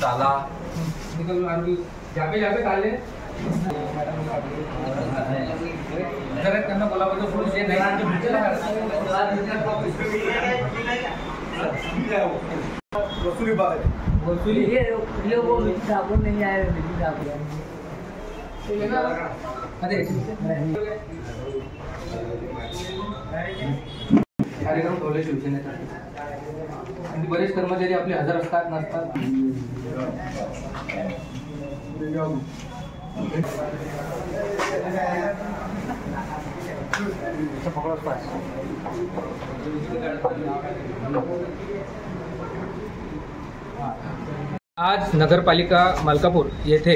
ताला जापे जापे काढले त्यांना बोलावं पुरुष जे नाही वसूली ये वो साबुन नहीं आया कार्यक्रम ठेवले शिवसेनेसाठी आणि बरेच कर्मचारी आपले हजर असतात नसतात. आज नगरपालिका मलकापूर येथे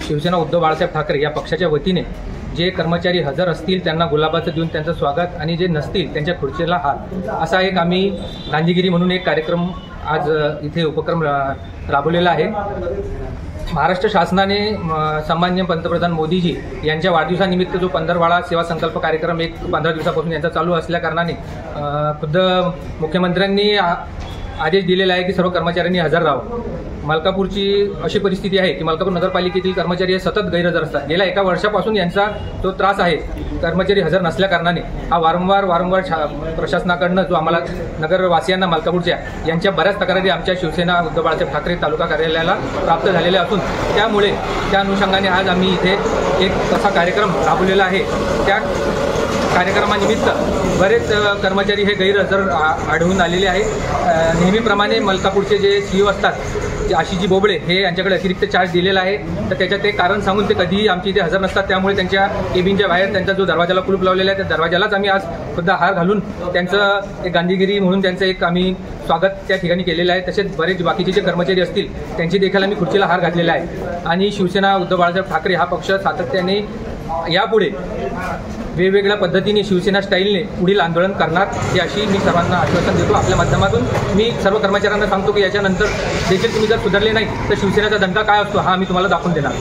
शिवसेना उद्धव बाळासाहेब ठाकरे या पक्षाच्या वतीने जे कर्मचारी हजर असतील त्यांना गुलाबाचं देऊन त्यांचं स्वागत आणि जे नसतील त्यांच्या खुर्चीला हात असा एक आम्ही गांधीगिरी म्हणून एक कार्यक्रम आज इथे उपक्रम राबवलेला आहे. महाराष्ट्र शासनाने सन्माननीय पंतप्रधान मोदीजी यांच्या वाढदिवसानिमित्त जो पंधरवाडा सेवा संकल्प कार्यक्रम 15 दिवसापासून यांचा चालू असल्या कारणाने खुद्द मुख्यमंत्र्यांनी आदेश दिलेला आहे की सर्व कर्मचाऱ्यांनी हजर राहावं. मलकापूरची अशी परिस्थिती आहे की मलकापूर नगरपालिकेतील कर्मचारी सतत गैरहजर असतात. गेल्या 1 वर्षापासून यांचा जो त्रास आहे कर्मचारी हजर नसल्या कारणाने हा वारंवार प्रशासनाकडनं जो आम्हाला नगरवासियांना मलकापूरच्या यांच्या बऱ्याच तक्रारी आमच्या शिवसेना उद्धव बाळासाहेब ठाकरे तालुका कार्यालयाला प्राप्त झालेल्या असून त्यामुळे त्या अनुषंगाने आज आम्ही इथे एक असा कार्यक्रम राबवलेला आहे. त्या कार्यक्रमानिमित्त बरेच कर्मचारी हे गैरहजर आढळून आलेले आहे. नेहमीप्रमाणे मलकापूरचे जे सीईओ असतात आशिषजी बोबडे हे यांच्याकडे अतिरिक्त चार्ज दिलेला आहे. तर त्याच्यात एक कारण सांगून ते कधीही आमच्या इथे हजर नसतात. त्यामुळे त्यांच्या केबिनच्या बाहेर त्यांचा जो दरवाजाला कुलूप लावलेला आहे त्या दरवाजालाच आम्ही आज सुद्धा हार घालून त्यांचं एक गांधीगिरी म्हणून त्यांचं एक आम्ही स्वागत त्या ठिकाणी केलेलं आहे. तसेच बरेच बाकीचे जे कर्मचारी असतील त्यांची देखील आम्ही खुर्चीला हार घातलेला आहे. आणि शिवसेना उद्धव बाळासाहेब ठाकरे हा पक्ष सातत्याने यापुढे वेगवेगळ्या पद्धतीने शिवसेना स्टाईलने पुढील आंदोलन करणार हे अशी मी सर्वांना आश्वासन देतो. आपल्या माध्यमातून मी सर्व कर्मचाऱ्यांना सांगतो की याच्यानंतर देखील तुम्ही जर सुधारले नाही तर शिवसेनेचा दंगा काय असतो हा आम्ही तुम्हाला दाखवून देणार.